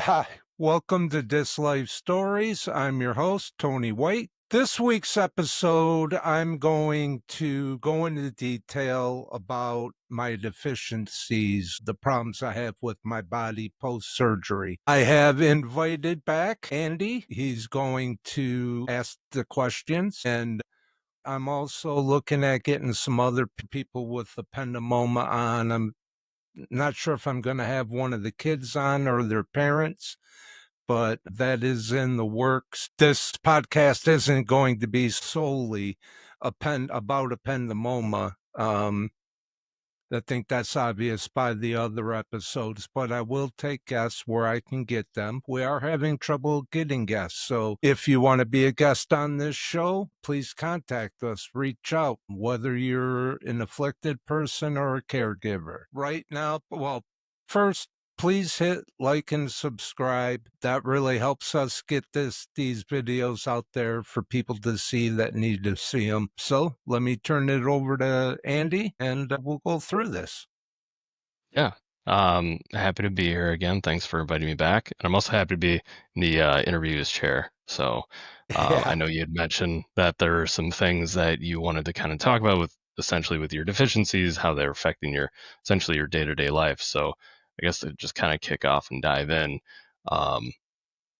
Hi, welcome to This Life Stories. I'm your host, Tony White. This week's episode, I'm going to go into detail about my deficiencies, the problems I have with my body post surgery. I have invited back Andy. He's going to ask the questions, and I'm also looking at getting some other people with ependymoma on. I'm not sure if I'm going to have one of the kids on or their parents, but that is in the works. This podcast isn't going to be solely about ependymoma. I think that's obvious by the other episodes, but I will take guests where I can get them. We are having trouble getting guests. So if you want to be a guest on this show, please contact us. Reach out, whether you're an afflicted person or a caregiver. Right now, well, first, please hit like and subscribe. That really helps us get these videos out there for people to see that need to see them. So let me turn it over to Andy, and we'll go through this. Yeah. Happy to be here again. Thanks for inviting me back. And I'm also happy to be in the interviews chair. So I Yeah. know you had mentioned that there are some things that you wanted to kind of talk about with essentially with your deficiencies, how they're affecting your essentially your day-to-day life. So I guess to just kind of kick off and dive in, um,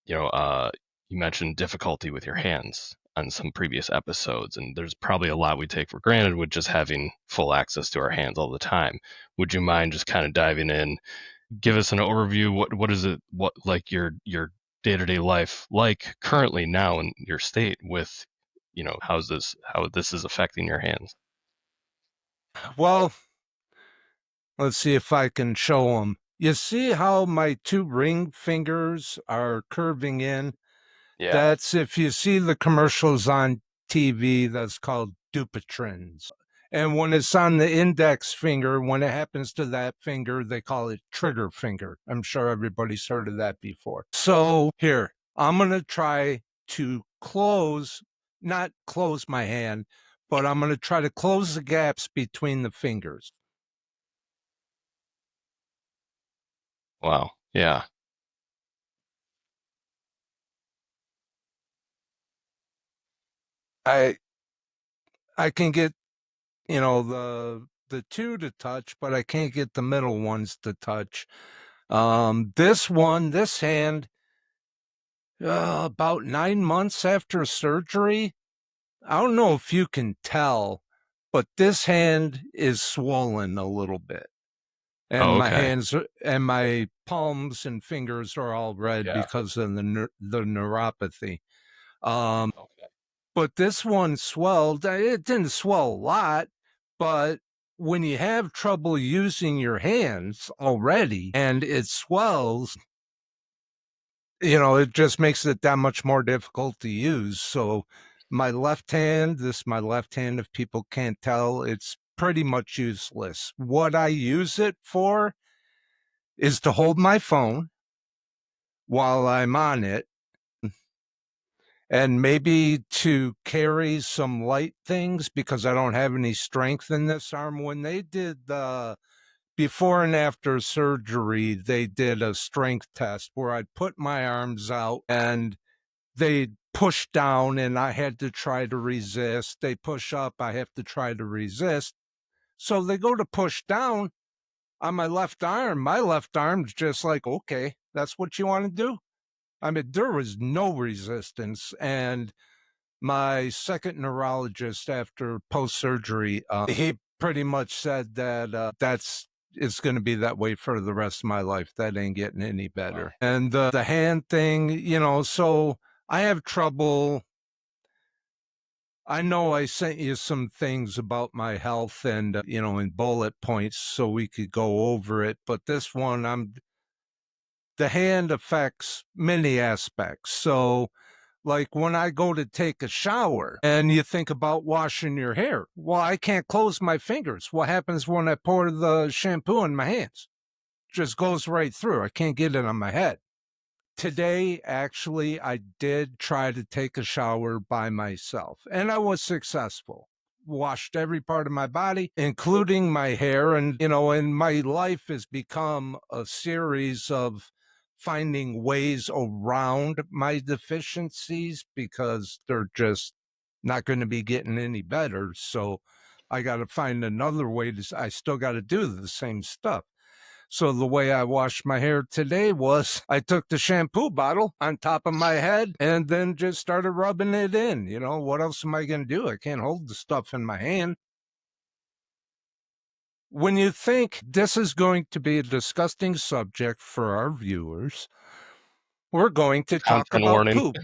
you know, you mentioned difficulty with your hands on some previous episodes, and there's probably a lot we take for granted with just having full access to our hands all the time. Would you mind just kind of diving in, give us an overview? What is it? What like your day to day life like currently now in your state with, how this is affecting your hands? Well, let's see if I can show them. You see how my two ring fingers are curving in? Yeah. That's if you see the commercials on TV, that's called Dupuytren's. And when it's on the index finger, when it happens to that finger, they call it trigger finger. I'm sure everybody's heard of that before. So here, I'm going to try to not close my hand, but I'm going to try to close the gaps between the fingers. Wow. Yeah. I I can get, the two to touch, but I can't get the middle ones to touch. This hand, about 9 months after surgery, I don't know if you can tell, but this hand is swollen a little bit. And Oh, my okay. hands and my palms and fingers are all red Yeah. because of the neuropathy. Um, Okay. but this one swelled. It didn't swell a lot, but when you have trouble using your hands already and it swells, it just makes it that much more difficult to use. So my left hand, if people can't tell, it's pretty much useless. What I use it for is to hold my phone while I'm on it, and maybe to carry some light things because I don't have any strength in this arm. When they did the before and after surgery, they did a strength test where I'd put my arms out and they push down and I had to try to resist. They push up, I have to try to resist. So they go to push down on my left arm. My left arm's just like, okay, that's what you want to do. I mean, there was no resistance. And my second neurologist after post surgery, he pretty much said that it's going to be that way for the rest of my life. That ain't getting any Wow. better. And the hand thing, so I have trouble. I know I sent you some things about my health and, in bullet points so we could go over it. But this one, the hand affects many aspects. So, like when I go to take a shower and you think about washing your hair, well, I can't close my fingers. What happens when I pour the shampoo in my hands? Just goes right through. I can't get it on my head. Today, actually, I did try to take a shower by myself and I was successful. Washed every part of my body, including my hair. And my life has become a series of finding ways around my deficiencies because they're just not going to be getting any better. So I got to find another way to, I still got to do the same stuff. So the way I washed my hair today was I took the shampoo bottle on top of my head and then just started rubbing it in. You know, what else am I going to do? I can't hold the stuff in my hand. When you think this is going to be a disgusting subject for our viewers, we're going to talk Content about warning. poop.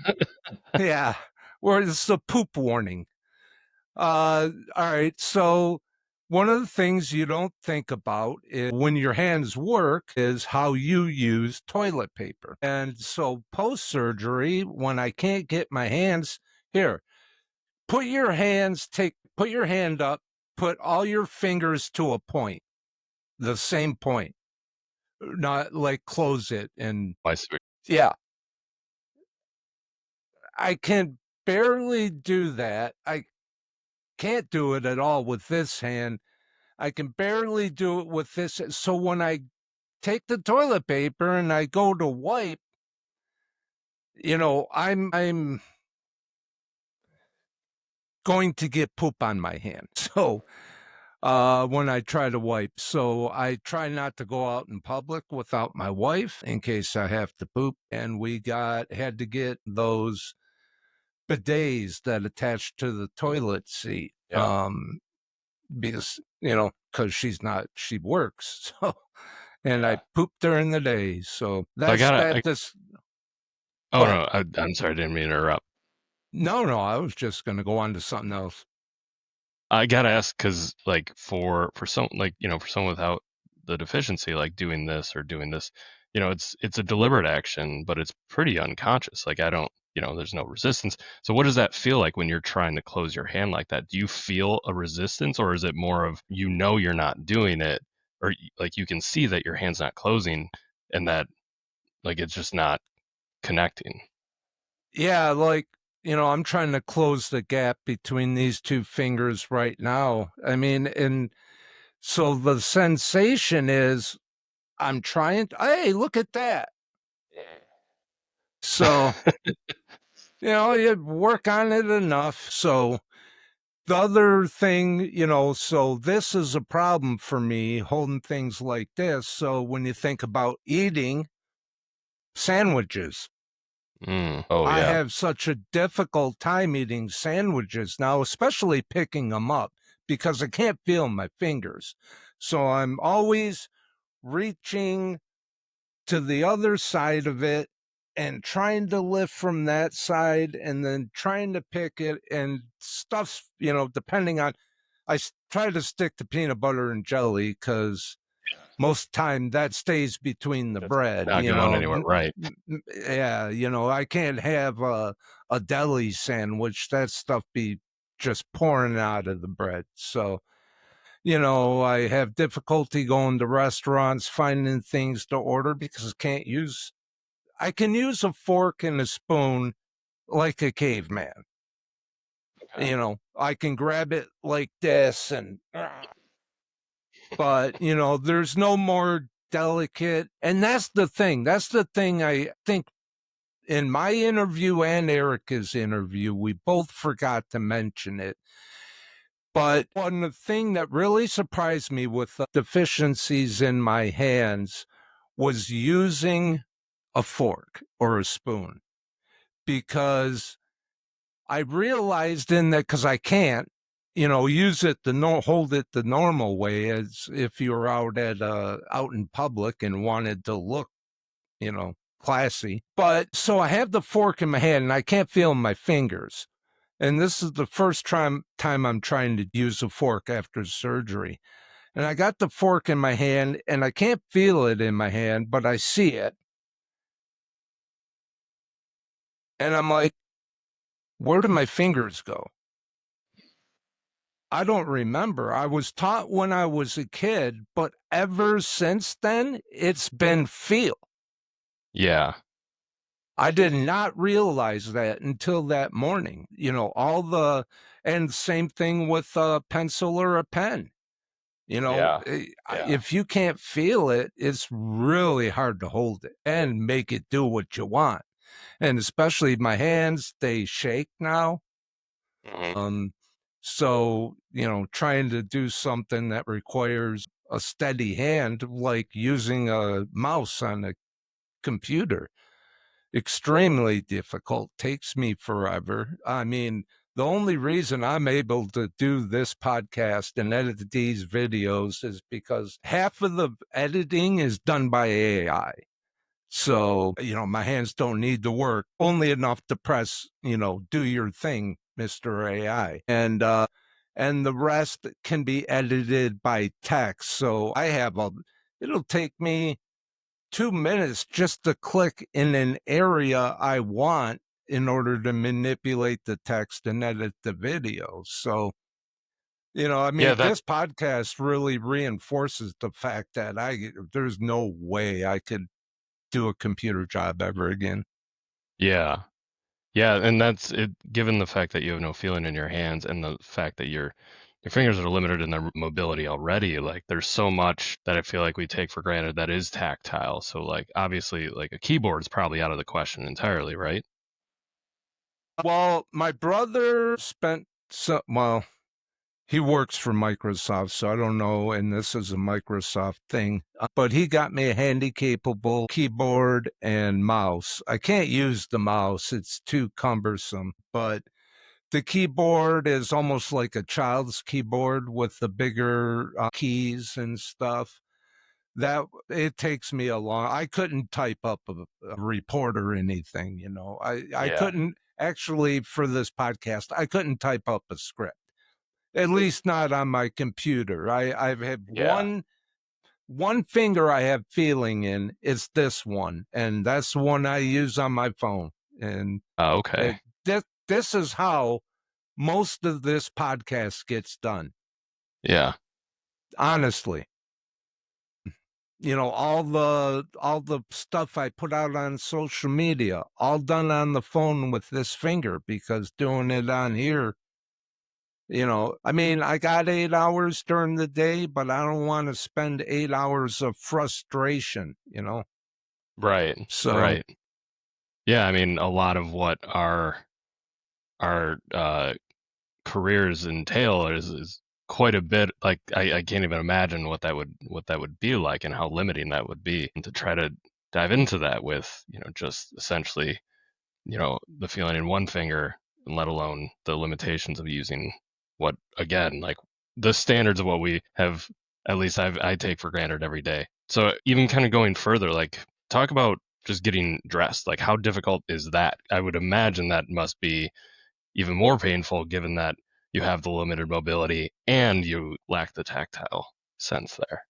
Yeah, or this is a poop warning. All right. So one of the things you don't think about is when your hands work is how you use toilet paper. And so post surgery, when I can't get my hands here, put your hand up, put all your fingers to a point, the same point, not like close it. And I see. yeah, I can barely do that. I can't do it at all with this hand. I can barely do it with this. So when I take the toilet paper and I go to wipe, I'm going to get poop on my hand. So when I try to wipe, so I try not to go out in public without my wife in case I have to poop. And we had to get those bidets that attach to the toilet seat. Yeah. Because because she works. So and I Yeah. pooped during the day. So So I that's gotta. that. This Oh go ahead. no, I'm sorry, I didn't mean to interrupt. No, I was just going to go on to something else. I gotta ask because, like, for some, like, for someone without the deficiency, like doing this or doing this, it's a deliberate action, but it's pretty unconscious. Like, I don't, there's no resistance. So what does that feel like when you're trying to close your hand like that? Do you feel a resistance, or is it more of you're not doing it, or like you can see that your hand's not closing, and that like it's just not connecting? Yeah, like I'm trying to close the gap between these two fingers right now. I mean, and so the sensation is I'm trying. Hey, look at that. So you work on it enough. So the other thing, so this is a problem for me holding things like this. So when you think about eating sandwiches, Oh I yeah. have such a difficult time eating sandwiches now, especially picking them up because I can't feel my fingers. So I'm always reaching to the other side of it and trying to lift from that side and then trying to pick it and stuff, depending on, try to stick to peanut butter and jelly because most time that stays between the That's bread, not going anywhere, right? yeah, I can't have a deli sandwich. That stuff be just pouring out of the bread. So, I have difficulty going to restaurants, finding things to order because I can use a fork and a spoon like a caveman. Okay. I can grab it like this but there's no more delicate. And that's the thing. That's the thing I think in my interview and Erica's interview, we both forgot to mention it. But one thing that really surprised me with the deficiencies in my hands was using a fork or a spoon because I realized in that because I can't, use it hold it the normal way as if you were out in public and wanted to look, classy. But so I have the fork in my hand and I can't feel my fingers. And this is the first time I'm trying to use a fork after surgery. And I got the fork in my hand and I can't feel it in my hand, but I see it. And I'm like, where do my fingers go? I don't remember. I was taught when I was a kid, but ever since then, it's been feel. Yeah. I did not realize that until that morning. And same thing with a pencil or a pen. Yeah. Yeah. If you can't feel it, it's really hard to hold it and make it do what you want. And especially my hands, they shake now. Mhm. Um, so, trying to do something that requires a steady hand, like using a mouse on a computer, extremely difficult, takes me forever. I mean, the only reason I'm able to do this podcast and edit these videos is because half of the editing is done by AI. So, my hands don't need to work only enough to press, do your thing, Mr. AI. And the rest can be edited by text. So it'll take me 2 minutes just to click in an area I want in order to manipulate the text and edit the video. So, I Yeah, mean, that this podcast really reinforces the fact that there's no way I could do a computer job ever again. yeah. Yeah, and that's it given the fact that you have no feeling in your hands and the fact that your fingers are limited in their mobility already, like, there's so much that I feel like we take for granted that is tactile, so, like, obviously, like, a keyboard's probably out of the question entirely, right? Well, my brother spent well, he works for Microsoft, so I don't know, and this is a Microsoft thing, but he got me a handy capable keyboard and mouse. I can't use the mouse, it's too cumbersome, but the keyboard is almost like a child's keyboard with the bigger keys and stuff. That it takes me a long I couldn't type up a report or anything, I Yeah, couldn't actually for this podcast, I couldn't type up a script, at least not on my computer. I've had yeah. one finger I have feeling in, it's this one, and that's the one I use on my phone. And Oh, okay. this is how most of this podcast gets done. Yeah. Honestly, all the stuff I put out on social media, all done on the phone with this finger, because doing it on here, I mean, I got 8 hours during the day, but I don't want to spend 8 hours of frustration, Right, So, right. Yeah, I mean, a lot of what our careers entail is quite a bit like, I can't even imagine what that would be like and how limiting that would be, and to try to dive into that with, just essentially the feeling in one finger, and let alone the limitations of using what again, like the standards of what we have, at least I take for granted every day. So even kind of going further, like talk about just getting dressed. Like how difficult is that? I would imagine that must be even more painful given that you have the limited mobility and you lack the tactile sense there.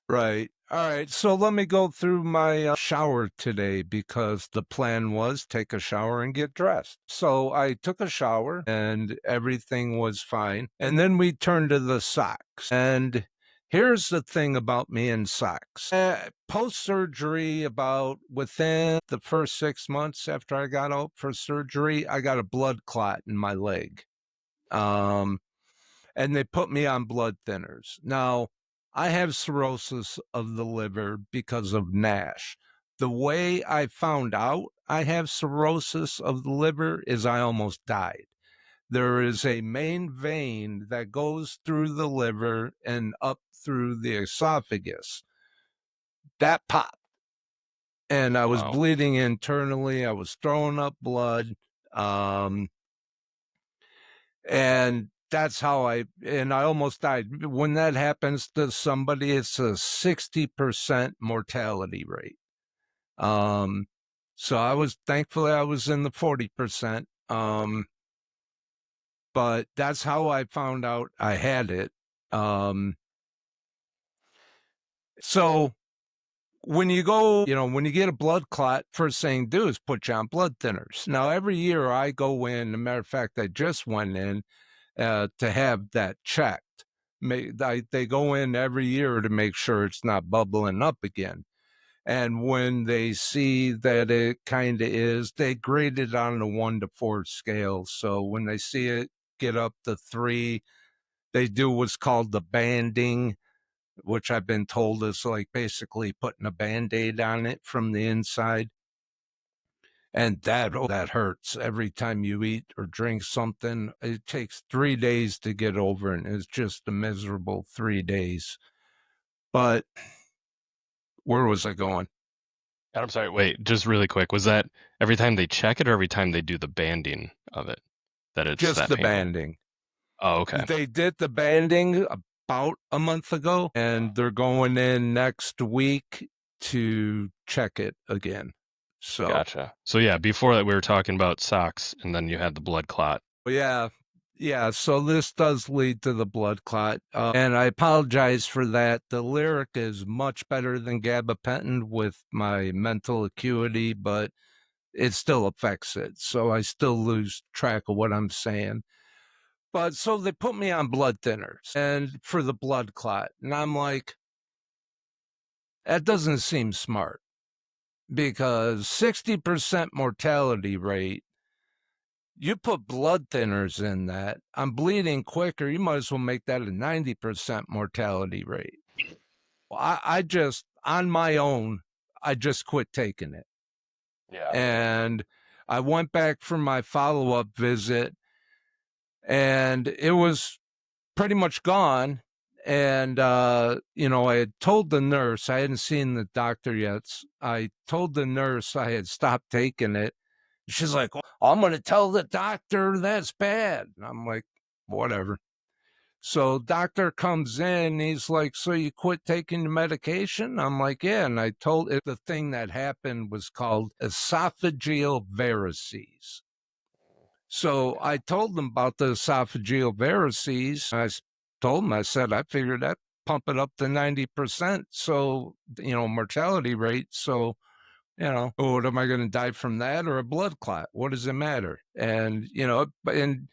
right. All right. So let me go through my shower today, because the plan was take a shower and get dressed. So I took a shower and everything was fine. And then we turned to the socks. And here's the thing about me and socks. Post surgery, about within the first 6 months after I got out for surgery, I got a blood clot in my leg. Um, and they put me on blood thinners. Now, I have cirrhosis of the liver because of NASH. The way I found out I have cirrhosis of the liver is I almost died. There is a main vein that goes through the liver and up through the esophagus. That popped, and I was Wow. bleeding internally. I was throwing up blood. Um, and that's how I almost died. When that happens to somebody, it's a 60% mortality rate. Um, so thankfully I was in the 40%. But that's how I found out I had it. Um, so when you get a blood clot, first thing to do is put you on blood thinners. Now, every year I go in, a matter of fact, I just went in to have that checked. They go in every year to make sure it's not bubbling up again. And when they see that it kind of is, they grade it on a 1 to 4 scale. So when they see it get up to 3, they do what's called the banding. which I've been told is like basically putting a Band-Aid on it from the inside. And that hurts every time you eat or drink something. It takes 3 days to get over, and it's just a miserable 3 days. But where was I going? And I'm sorry, wait, just really quick, was that every time they check it or every time they do the banding of it that it's Just that the painful? banding. Oh, okay. They did the banding about a month ago, and they're going in next week to check it again. So, Gotcha. So yeah, before that we were talking about socks and then you had the blood clot. yeah, yeah. So this does lead to the blood clot, and I apologize for that. The lyric is much better than gabapentin with my mental acuity, but it still affects it. So I still lose track of what I'm saying. But so they put me on blood thinners and for the blood clot. And I'm like, that doesn't seem smart because 60% mortality rate, you put blood thinners in that, I'm bleeding quicker. You might as well make that a 90% mortality rate. Well, I just, on my own, I just quit taking it. Yeah. And I went back for my follow up visit and it was pretty much gone. And, I had told the nurse, I hadn't seen the doctor yet. I told the nurse I had stopped taking it. She's like, "Well, I'm going to tell the doctor that's bad." And I'm like, whatever. So doctor comes in, he's like, "So you quit taking the medication?" I'm like, "Yeah." And I told it the thing that happened was called esophageal varices. So I told them about the esophageal varices. Told them, I said, I figured that pump it up to 90%. So, mortality rate. So, what am I going to die from that or a blood clot? What does it matter? And, and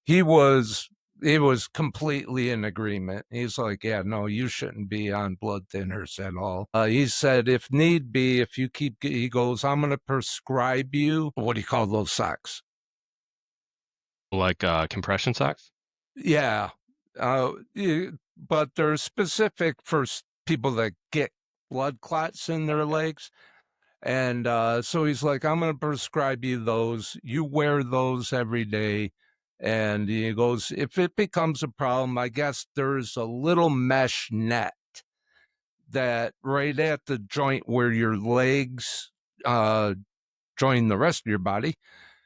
he was, he was completely in agreement. He's like, yeah, no, you shouldn't be on blood thinners at all. He said, if need be, if you keep, he goes, I'm going to prescribe you, what do you call those socks? Like compression socks? Yeah, but they're specific for people that get blood clots in their Okay. legs. And so he's like, I'm going to prescribe you those. You wear those every day. And he goes, if it becomes a problem, I guess there's a little mesh net that right at the joint where your legs uh, join the rest of your body.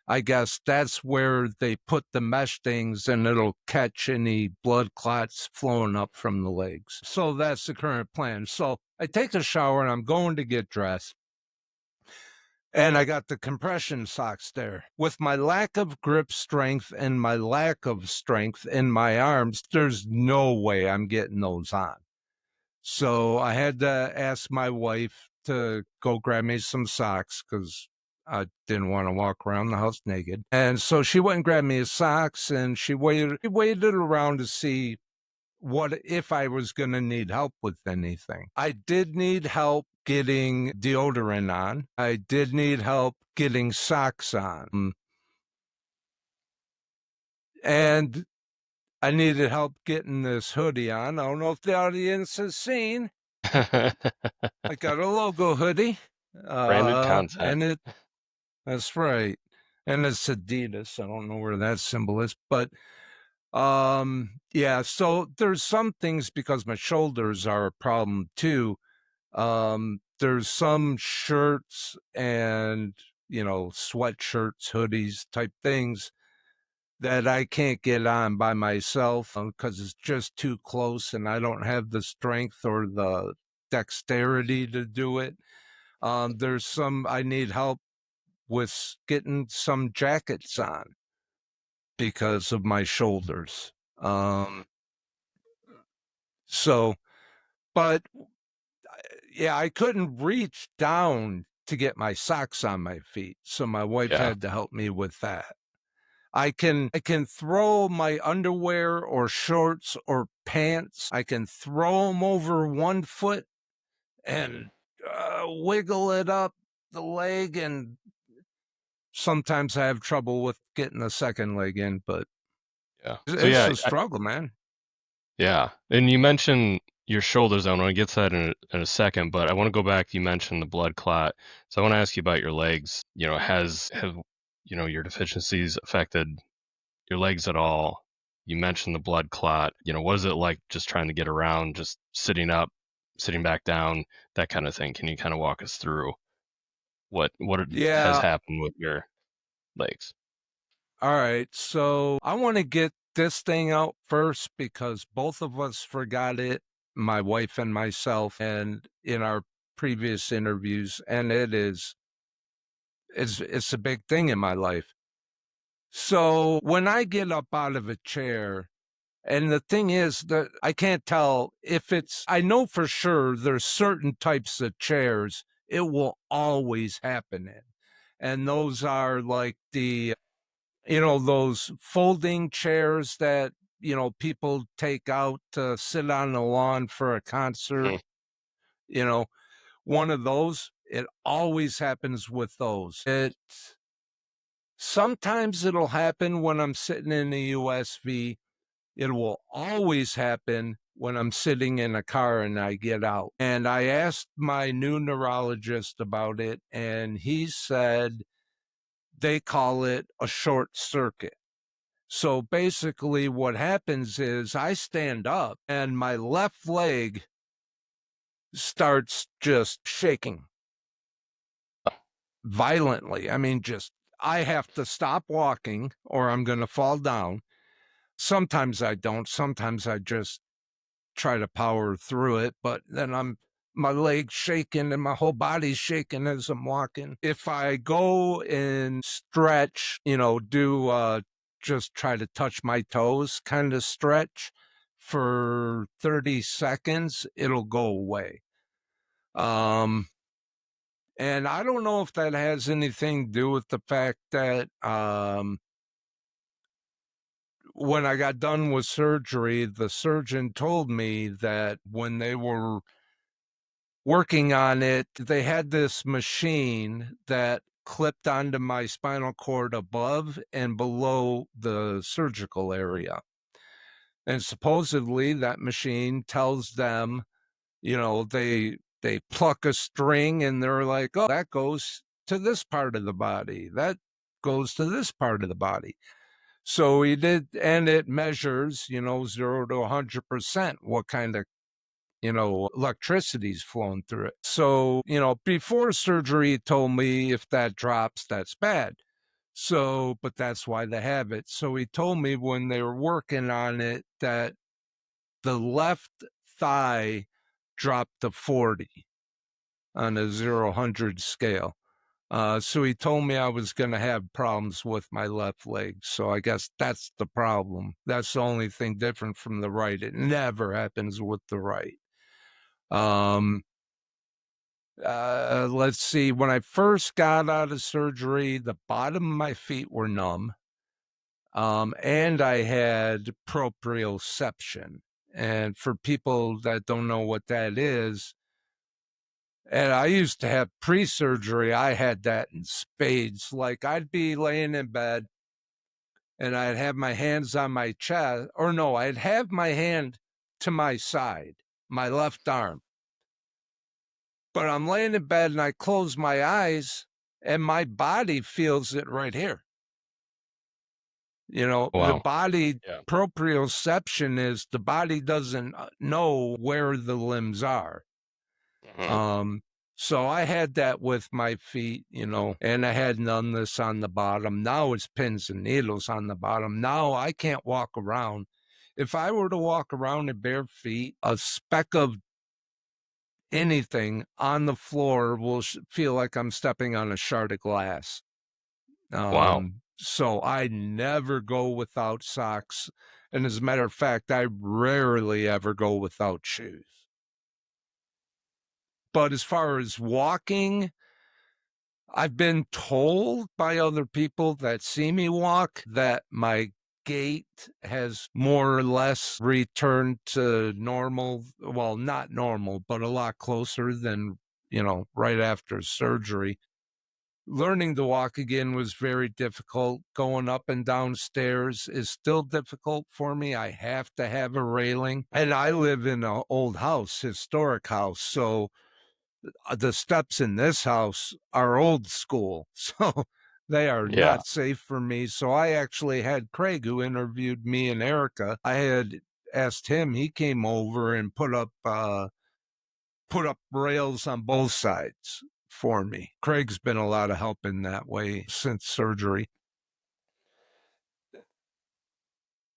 I guess that's where they put the mesh things and it'll catch any blood clots flowing up from the legs. So that's the current plan. So I take a shower and I'm going to get dressed. And I got the compression socks there. With my lack of grip strength and my lack of strength in my arms, there's no way I'm getting those on. So I had to ask my wife to go grab me some socks because I didn't want to walk around the house naked. And so she went and grabbed me socks and she waited around to see what if I was going to need help with anything. I did need help getting deodorant on. I did need help getting socks on. And I needed help getting this hoodie on. I don't know if the audience has seen. I got a logo hoodie. Branded content. And that's right. And it's Adidas. I don't know where that symbol is, but yeah, so there's some things because my shoulders are a problem too. There's some shirts and, sweatshirts, hoodies type things that I can't get on by myself because it's just too close and I don't have the strength or the dexterity to do it. There's some I need help with getting some jackets on because of my shoulders. So, but yeah, I couldn't reach down to get my socks on my feet. So my wife Yeah. had to help me with that. I can throw my underwear or shorts or pants. I can throw them over one foot and wiggle it up the leg, and sometimes I have trouble with getting the second leg in, but Yeah. So it's yeah, a struggle, man. yeah. And you mentioned your shoulder zone. I want to get to that in a second, but I want to go back. You mentioned the blood clot, so I want to ask you about your legs. Have your deficiencies affected your legs at all? You mentioned the blood clot. What is it like just trying to get around, just sitting up, sitting back down, that kind of thing? Can you kind of walk us through has Yeah. happened with your legs? All right. So I want to get this thing out first because both of us forgot it, my wife and myself, and in our previous interviews, and it's a big thing in my life. So when I get up out of a chair, and the thing is that I can't tell if I know for sure there's certain types of chairs it will always happen in. And those are like those folding chairs that, people take out to sit on the lawn for a concert, Mhm. you know, one of those, it always happens with those. Sometimes it'll happen when I'm sitting in the USV. It will always happen when I'm sitting in a car and I get out. And I asked my new neurologist about it, and he said they call it a short circuit. So basically, what happens is I stand up and my left leg starts just shaking violently. I mean, I have to stop walking or I'm going to fall down. Sometimes I don't. Sometimes I just try to power through it, but then my legs shaking and my whole body's shaking as I'm walking. If I go and stretch, do just try to touch my toes, kind of stretch for 30 seconds, it'll go away. Um, and I don't know if that has anything to do with the fact that when I got done with surgery, the surgeon told me that when they were working on it, they had this machine that clipped onto my spinal cord above and below the surgical area. And supposedly that machine tells them, they pluck a string and they're like, oh, that goes to this part of the body. That goes to this part of the body. So we did, and it measures, 0 to 100% what kind of electricity's flowing through it. So, before surgery, it told me if that drops, that's bad. So, but that's why they have it. So he told me when they were working on it that the left thigh dropped to 40 on a 0 to 100 scale. So he told me I was going to have problems with my left leg. So I guess that's the problem. That's the only thing different from the right. It never happens with the right. Um, let's see. When I first got out of surgery, the bottom of my feet were numb, and I had proprioception. And for people that don't know what that is, and I used to have pre-surgery, I had that in spades. Like I'd be laying in bed and I'd have my hands on my chest, or no, I'd have my hand to my side, my left arm, but I'm laying in bed and I close my eyes and my body feels it right here. The Wow. body Yeah. proprioception is the body doesn't know where the limbs are. Mhm. Um, so I had that with my feet, and I had numbness on the bottom. Now it's pins and needles on the bottom. Now I can't walk around. If I were to walk around in bare feet, a speck of anything on the floor will feel like I'm stepping on a shard of glass. Wow. So I never go without socks. And as a matter of fact, I rarely ever go without shoes. But as far as walking, I've been told by other people that see me walk that my gait has more or less returned to normal. Well, not normal, but a lot closer than, right after surgery. Learning to walk again was very difficult. Going up and down stairs is still difficult for me. I have to have a railing. And I live in an old house, historic house. So the steps in this house are old school. So they are Yeah. not safe for me. So I actually had Craig, who interviewed me and Erica, I had asked him, he came over and put up rails on both sides for me. Craig's been a lot of help in that way since surgery.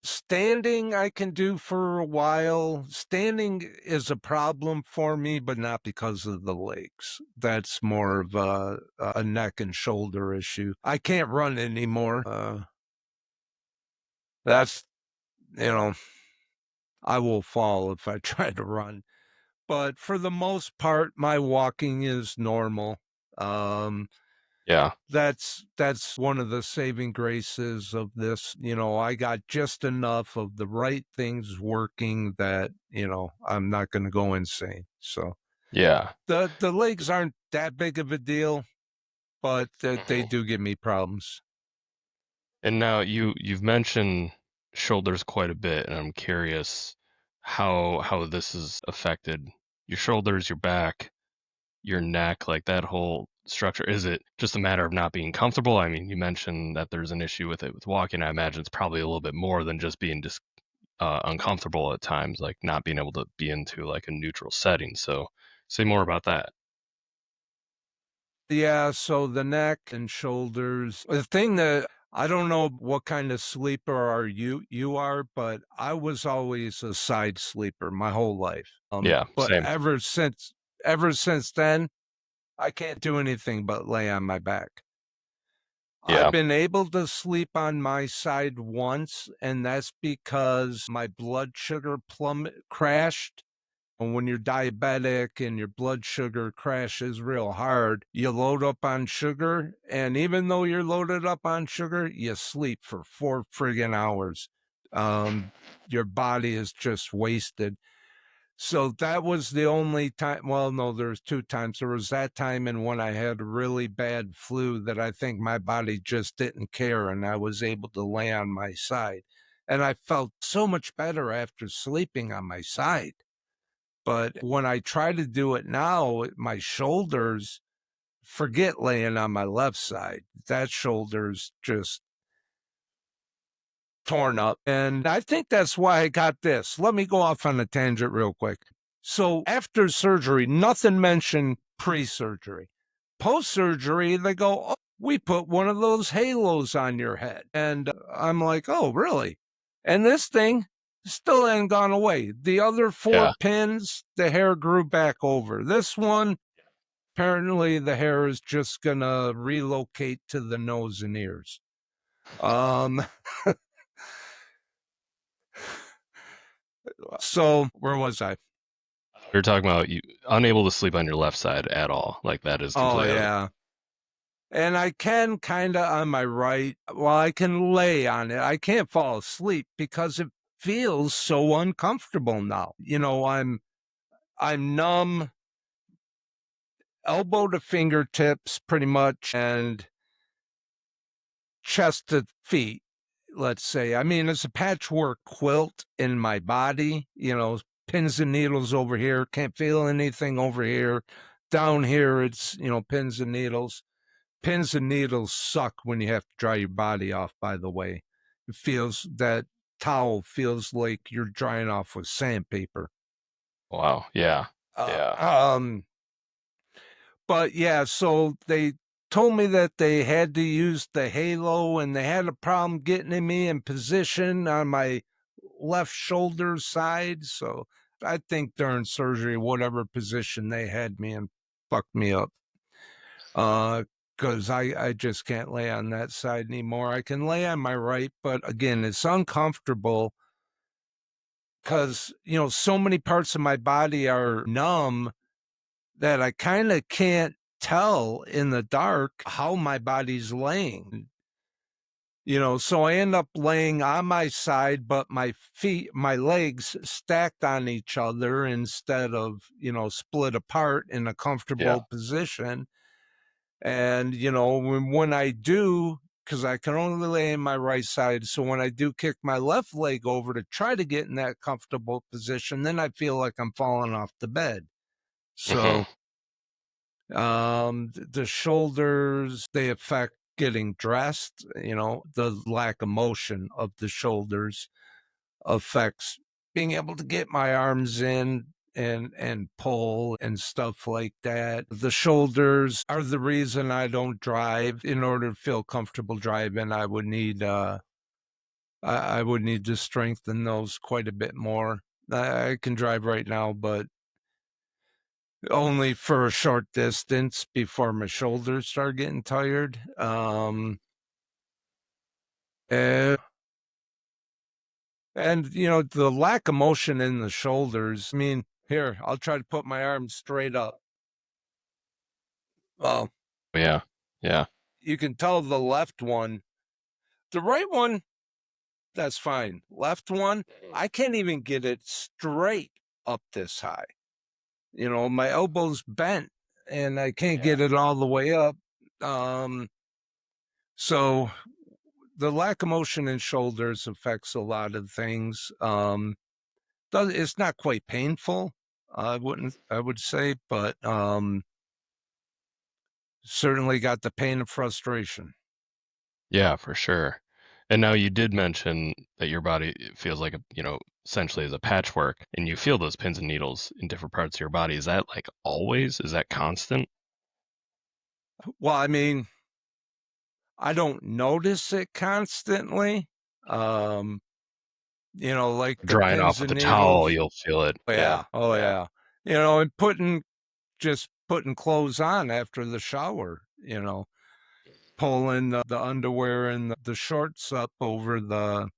Standing, I can do for a while. Standing is a problem for me, but not because of the legs. That's more of a neck and shoulder issue. I can't run anymore. That's, you know, I will fall if I try to run. But for the most part, my walking is normal. Um, Yeah. that's one of the saving graces of this. I got just enough of the right things working that, I'm not going to go insane. So Yeah. the legs aren't that big of a deal, but they Mhm. do give me problems. And now you've mentioned shoulders quite a bit, and I'm curious how this has affected your shoulders, your back, your neck, like that whole structure. Is it just a matter of not being comfortable? I mean, you mentioned that there's an issue with it with walking. I imagine it's probably a little bit more than just being uncomfortable at times, like not being able to be into like a neutral setting. So, say more about that. Yeah, so the neck and shoulders. The thing that I don't know what kind of sleeper you are, but I was always a side sleeper my whole life. Yeah, But same. ever since then, I can't do anything but lay on my back. I've Yeah, been able to sleep on my side once, and that's because my blood sugar plummet crashed. And when you're diabetic and your blood sugar crashes real hard, you load up on sugar. And even though you're loaded up on sugar, you sleep for 4 friggin' hours. Um, your body is just wasted. So that was the only time. Well, no, there's two times. There was that time and when I had a really bad flu that I think my body just didn't care and I was able to lay on my side. And I felt so much better after sleeping on my side. But when I try to do it now, my shoulders, forget laying on my left side. That shoulder's just torn up. And I think that's why I got this. Let me go off on a tangent real quick. So after surgery, nothing mentioned pre-surgery. Post-surgery, they go, oh, we put one of those halos on your head. And I'm like, oh, really? And this thing still ain't gone away. The other four yeah. pins, the hair grew back over. This one, apparently the hair is just gonna relocate to the nose and ears. Um, so where was I? You're talking about you unable to sleep on your left side at all. Like that is Oh completely out of the. yeah. And I can kind of on my right. Well, I can lay on it. I can't fall asleep because it feels so uncomfortable now. I'm numb, elbow to fingertips pretty much, and chest to feet, let's say. I mean, it's a patchwork quilt in my body, pins and needles over here, can't feel anything over here. Down here, it's, pins and needles. Pins and needles suck when you have to dry your body off, by the way. That towel feels like you're drying off with sandpaper. Wow. Yeah. Uh, Yeah. um, but yeah, so they told me that they had to use the halo and they had a problem getting me in position on my left shoulder side. So I think during surgery, whatever position they had me in fucked me up. Because I just can't lay on that side anymore. I can lay on my right, but again, it's uncomfortable because, so many parts of my body are numb that I kind of can't tell in the dark how my body's laying. So I end up laying on my side, but my legs stacked on each other instead of, split apart in a Yeah. comfortable position. And, when I do, because I can only lay in my right side. So when I do kick my left leg over to try to get in that comfortable position, then I feel like I'm falling off the bed. Hmm. So the shoulders, they affect getting dressed, the lack of motion of the shoulders affects being able to get my arms in and pull and stuff like that. The shoulders are the reason I don't drive. In order to feel comfortable driving, I would need to strengthen those quite a bit more. I can drive right now, but only for a short distance before my shoulders start getting tired. Eh, and the lack of motion in the shoulders. I mean, here, I'll try to put my arms straight up. Well, Yeah. Yeah. you can tell the left one, the right one, that's fine. Left one, I can't even get it straight up this high. My elbow's bent and I can't Yeah. get it all the way up. Um, so the lack of motion in shoulders affects a lot of things. It's not quite painful, I would say, but certainly got the pain of frustration. Yeah, for sure. And now you did mention that your body feels like essentially as a patchwork, and you feel those pins and needles in different parts of your body. Is that like always? Is that constant? Well, I mean, I don't notice it constantly. Um, like the Drying pins off with and a towel, needles. you'll feel it. Oh, Yeah. yeah. Oh, yeah. And just putting clothes on after the shower, pulling the underwear and the shorts up over the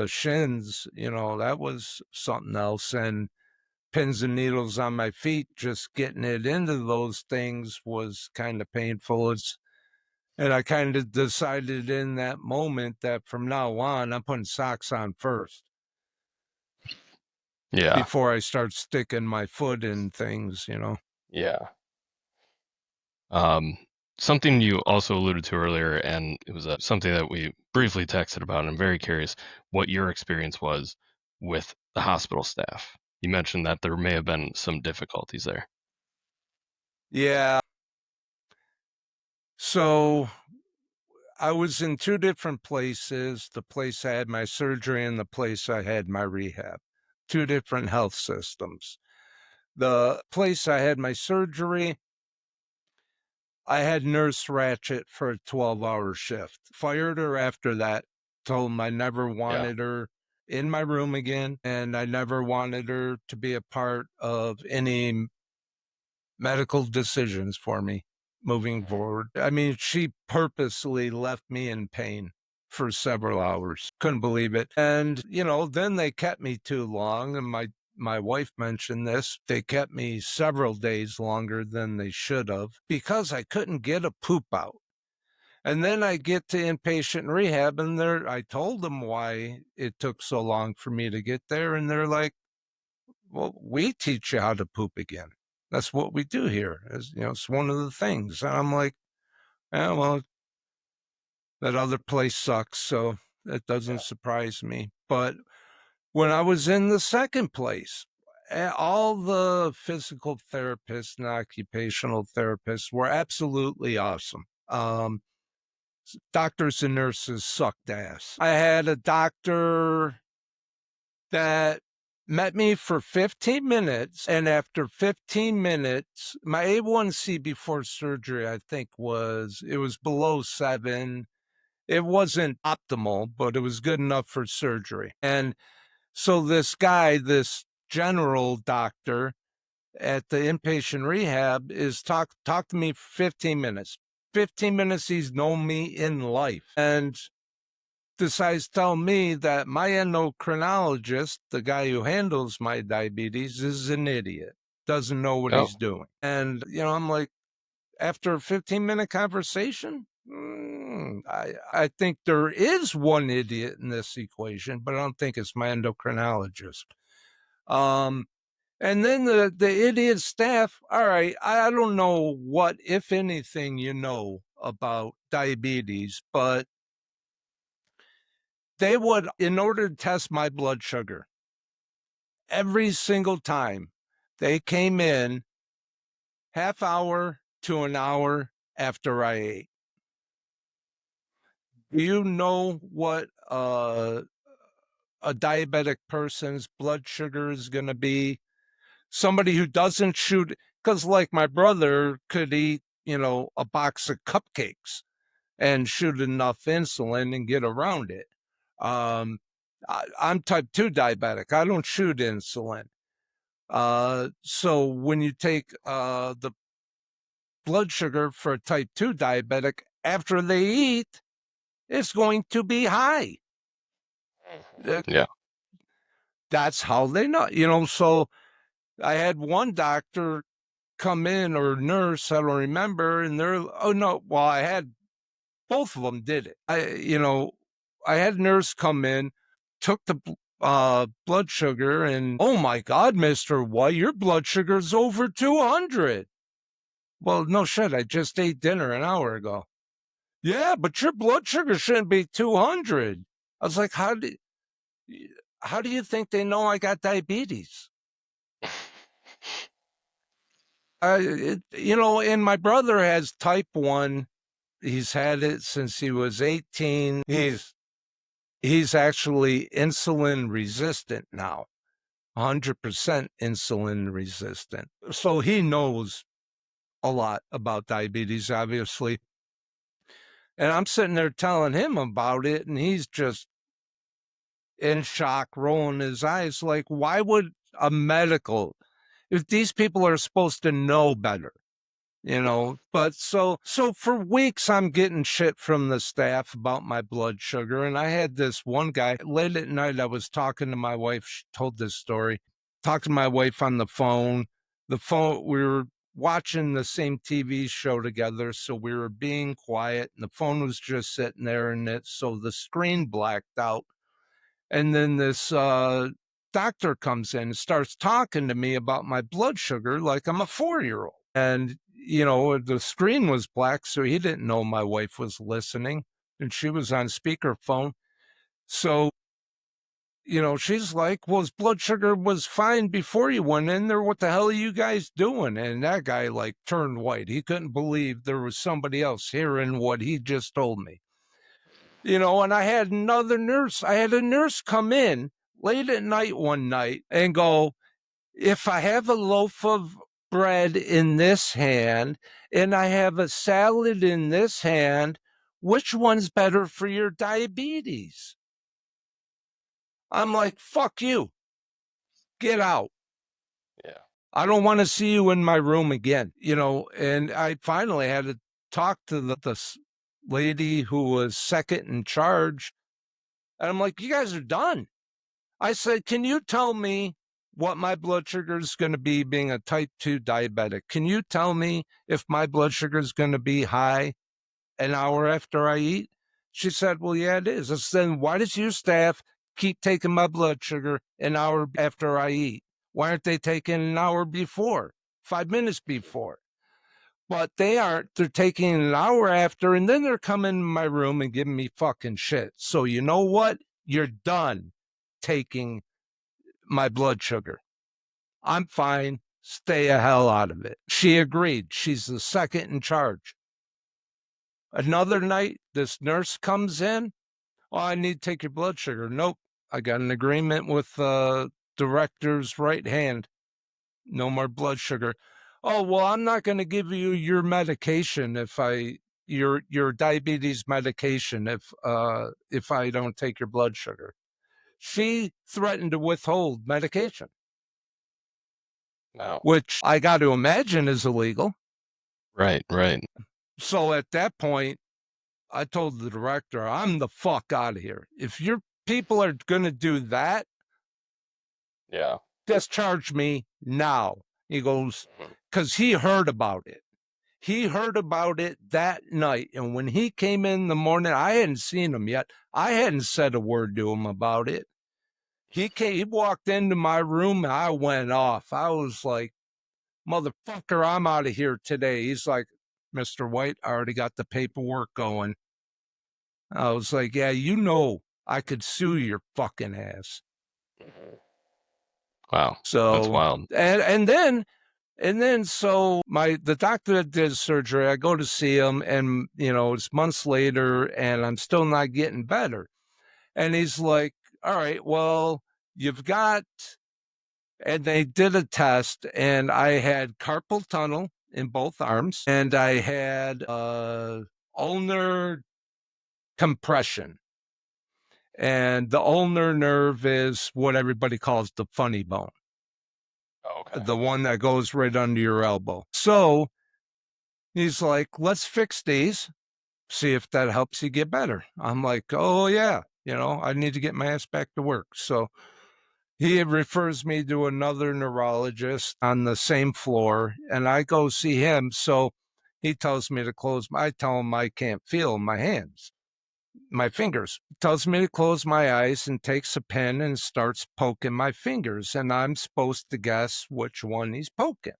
shins, that was something else. And pins and needles on my feet, just getting it into those things was kind of painful. And I kind of decided in that moment that from now on, I'm putting socks on first Yeah. before I start sticking my foot in things. Yeah. Um, Something you also alluded to earlier, and it was something that we briefly texted about. And I'm very curious what your experience was with the hospital staff. You mentioned that there may have been some difficulties there. Yeah. So I was in two different places, the place I had my surgery and the place I had my rehab, two different health systems. The place I had my surgery, I had Nurse Ratchet for a 12-hour shift. Fired her after that. Told him I never Yeah. wanted her in my room again, and I never wanted her to be a part of any medical decisions for me moving forward. I mean, she purposely left me in pain for several hours. Couldn't believe it. And, then they kept me too long. And my wife mentioned this. They kept me several days longer than they should have because I couldn't get a poop out. And then I get to inpatient rehab and I told them why it took so long for me to get there. And they're like, well, we teach you how to poop again. That's what we do here. It's one of the things. And I'm like, yeah, well, that other place sucks, so that doesn't Yeah. surprise me. But when I was in the second place, all the physical therapists and occupational therapists were absolutely awesome. Doctors and nurses sucked ass. I had a doctor that met me for 15 minutes. And after 15 minutes, my A1C before surgery, I think it was below 7. It wasn't optimal, but it was good enough for surgery. And so this guy, this general doctor at the inpatient rehab is talk to me for 15 minutes. 15 minutes he's known me in life. And decides to tell me that my endocrinologist, the guy who handles my diabetes, is an idiot, doesn't know what Oh, he's doing. And, I'm like, after a 15-minute conversation, I think there is one idiot in this equation, but I don't think it's my endocrinologist. Um, And then the idiot staff, all right, I don't know what, if anything, you know about diabetes, but they would, in order to test my blood sugar, every single time they came in half hour to an hour after I ate. Do you know what a diabetic person's blood sugar is going to be? Somebody who doesn't shoot, because like my brother could eat, a box of cupcakes and shoot enough insulin and get around it. Um, I'm type 2 diabetic. I don't shoot insulin. So when you take the blood sugar for a type 2 diabetic after they eat, it's going to be high. Yeah. That's how they know. So I had one doctor come in, or nurse, I don't remember, and they're, oh no, well, I had both of them did it. I had a nurse come in, took the blood sugar, and oh my God, Mr. White, your blood sugar's over 200. Well, no shit, I just ate dinner an hour ago. Yeah, but your blood sugar shouldn't be 200. I was like, how do you think they know I got diabetes? And my brother has type 1. He's had it since he was 18. He's actually insulin resistant now, 100% insulin resistant. So he knows a lot about diabetes, obviously. And I'm sitting there telling him about it, and he's just in shock, rolling his eyes like, why would a medical, if these people are supposed to know better? But so for weeks I'm getting shit from the staff about my blood sugar. And I had this one guy late at night, I was talking to my wife. She told this story. Talking to my wife on the phone, we were watching the same TV show together, so we were being quiet, and the phone was just sitting there, and so the screen blacked out. And then this doctor comes in and starts talking to me about my blood sugar like I'm a 4-year-old. And, the screen was black, so he didn't know my wife was listening, and she was on speakerphone. So, she's like, well, his blood sugar was fine before you went in there. What the hell are you guys doing? And that guy like turned white. He couldn't believe there was somebody else hearing what he just told me. And I had a nurse come in late at night one night and go, if I have a loaf of bread in this hand and I have a salad in this hand, which one's better for your diabetes? I'm like, fuck you. Get out. Yeah. I don't want to see you in my room again. And I finally had to talk to the lady who was second in charge. And I'm like, you guys are done. I said, can you tell me what my blood sugar is going to be being a type 2 diabetic? Can you tell me if my blood sugar is going to be high an hour after I eat? She said, well, yeah, it is. I said, then why does your staff keep taking my blood sugar an hour after I eat? Why aren't they taking an hour before, 5 minutes before? But they aren't. They're taking an hour after, and then they're coming in my room and giving me fucking shit. So you know what? You're done taking my blood sugar. I'm fine. Stay a hell out of it. She agreed. She's the second in charge. Another night, this nurse comes in. Oh, I need to take your blood sugar. Nope. I got an agreement with the director's right hand. No more blood sugar. Oh, well, I'm not going to give you your medication your diabetes medication if I don't take your blood sugar. She threatened to withhold medication, Wow. which I got to imagine is illegal. Right. Right. So at that point, I told the director, I'm the fuck out of here. If your people are going to do that, Yeah. discharge me now. He goes, Mhm. because he heard about it. He heard about it that night. And when he came in the morning, I hadn't seen him yet. I hadn't said a word to him about it. He walked into my room and I went off. I was like, motherfucker, I'm out of here today. He's like, Mr. White, I already got the paperwork going. I was like, yeah, you know, I could sue your fucking ass. Wow, that's So, wild. and then so the doctor that did surgery, I go to see him, and it's months later and I'm still not getting better. And he's like, all right, well, you've got, and they did a test, and I had carpal tunnel in both arms, and I had ulnar compression. And the ulnar nerve is what everybody calls the funny bone, Oh, okay. the one that goes right under your elbow. So he's like, let's fix these, see if that helps you get better. I'm like, oh, yeah, I need to get my ass back to work. So he refers me to another neurologist on the same floor, and I go see him. So he tells me to I tell him I can't feel my hands, my fingers. He tells me to close my eyes and takes a pen and starts poking my fingers. And I'm supposed to guess which one he's poking.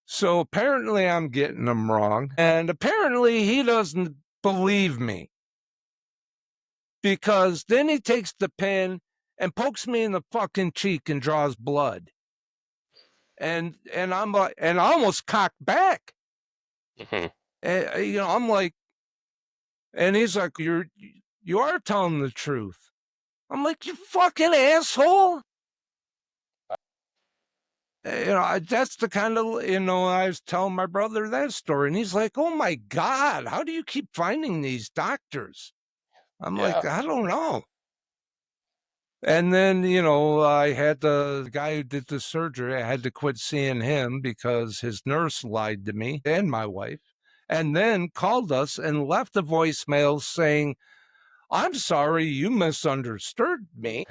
So apparently I'm getting them wrong. And apparently he doesn't believe me, because then he takes the pen and pokes me in the fucking cheek and draws blood. And I'm like, and I almost cocked back. Hmm. And, I'm like, and he's like, you are telling the truth. I'm like, you fucking asshole. That's the kind of, I was telling my brother that story, and he's like, oh my God, how do you keep finding these doctors? I'm Yeah. like, I don't know. And then, I had the guy who did the surgery, I had to quit seeing him because his nurse lied to me and my wife, and then called us and left a voicemail saying, I'm sorry, you misunderstood me.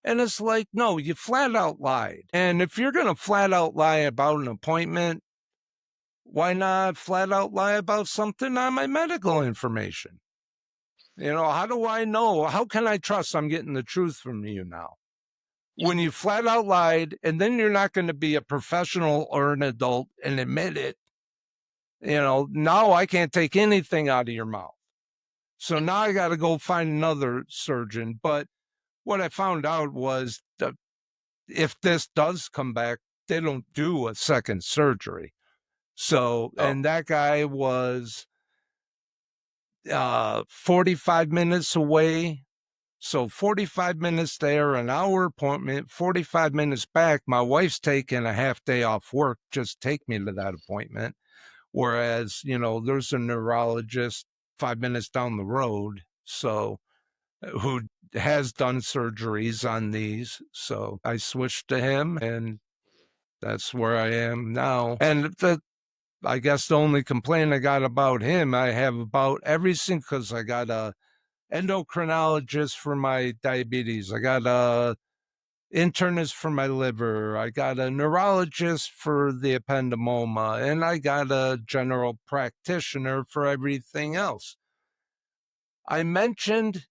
And it's like, no, you flat out lied. And if you're going to flat out lie about an appointment, why not flat out lie about something on my medical information? How do I know? How can I trust I'm getting the truth from you now, when you flat out lied, and then you're not going to be a professional or an adult and admit it? Now I can't take anything out of your mouth. So now I got to go find another surgeon. But what I found out was that if this does come back, they don't do a second surgery. So, Oh, and that guy was 45 minutes away. So 45 minutes there, an hour appointment, 45 minutes back. My wife's taking a half day off work, just take me to that appointment. Whereas, there's a neurologist 5 minutes down the road. So who has done surgeries on these. So I switched to him, and that's where I am now. And I guess the only complaint I got about him, I have about everything, because I got a endocrinologist for my diabetes. I got a internist for my liver. I got a neurologist for the ependymoma, and I got a general practitioner for everything else. I mentioned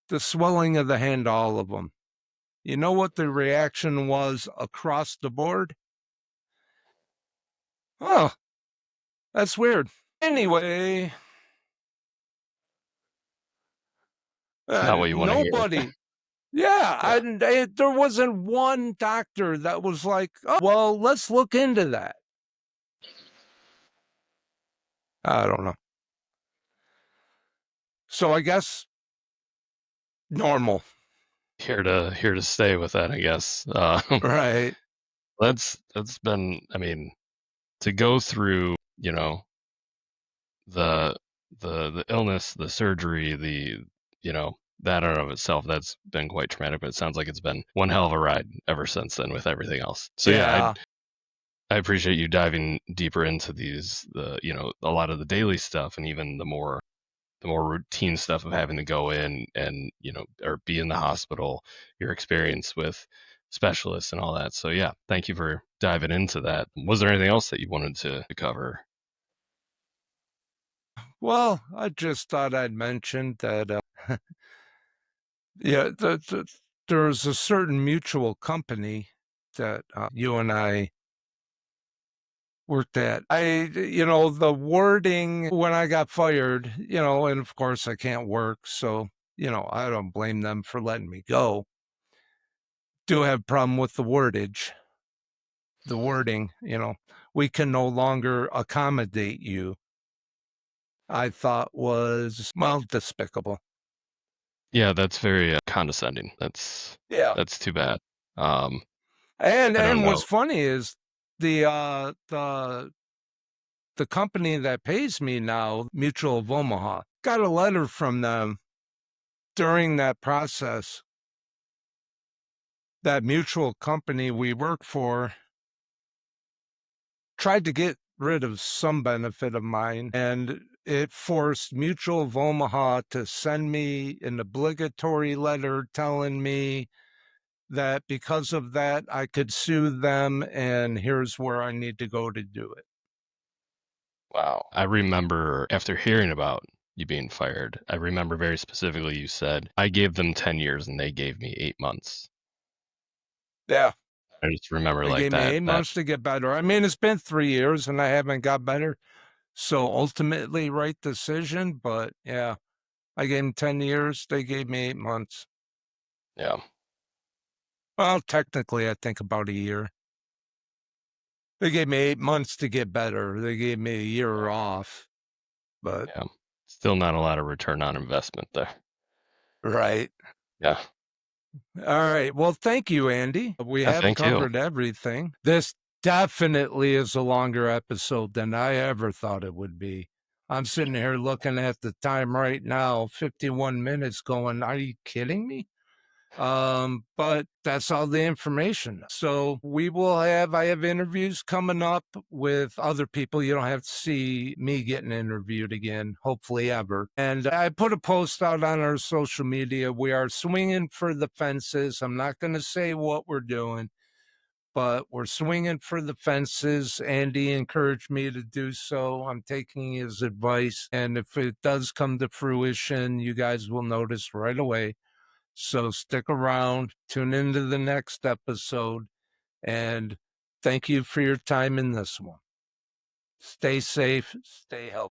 the swelling of the hand to all of them. You know what the reaction was across the board? Oh, that's weird. Anyway, not what you want to hear. nobody. Yeah, Yeah. there wasn't one doctor that was like, oh, well, let's look into that. I don't know. So I guess normal, Here to stay with that, I guess. right? That's been, I mean, to go through, the the illness, the surgery, that in and of itself, that's been quite traumatic. But it sounds like it's been one hell of a ride ever since then with everything else. So yeah, Yeah. I appreciate you diving deeper into a lot of the daily stuff, and even the more routine stuff of having to go in and or be in the hospital, your experience with specialists and all that. So yeah, thank you for diving into that. Was there anything else that you wanted to cover? Well, I just thought I'd mention that. Yeah, There's a certain mutual company that you and I worked at. The wording when I got fired, and of course I can't work. So, I don't blame them for letting me go. Do have a problem with the wordage, the wording, we can no longer accommodate you. I thought was, well, despicable. Yeah, that's very condescending. Yeah. That's too bad. Um, And I don't and what's know. funny is the company that pays me now, Mutual of Omaha, got a letter from them during that process. That mutual company we work for tried to get rid of some benefit of mine, and it forced Mutual of Omaha to send me an obligatory letter telling me that because of that, I could sue them, and here's where I need to go to do it. Wow. I remember after hearing about you being fired, I remember very specifically you said, I gave them 10 years and they gave me 8 months. Yeah. I just remember They like gave me that 8 months to get better. I mean, it's been 3 years and I haven't got better. So ultimately, right decision. But yeah, I gave them 10 years. They gave me 8 months. yeah, Well, technically, I think about a year. They gave me 8 months to get better. They gave me a year off. But yeah. Still not a lot of return on investment there. right. Yeah. All right. Well, thank you, Andy. We Yeah, have thank you. covered everything. This definitely is a longer episode than I ever thought it would be. I'm sitting here looking at the time right now, 51 minutes going, are you kidding me? But that's all the information. So I have interviews coming up with other people. You don't have to see me getting interviewed again, hopefully ever. And I put a post out on our social media. We are swinging for the fences. I'm not going to say what we're doing, but we're swinging for the fences. Andy encouraged me to do so. I'm taking his advice. And if it does come to fruition, you guys will notice right away. So stick around, tune into the next episode, and thank you for your time in this one. Stay safe, stay healthy.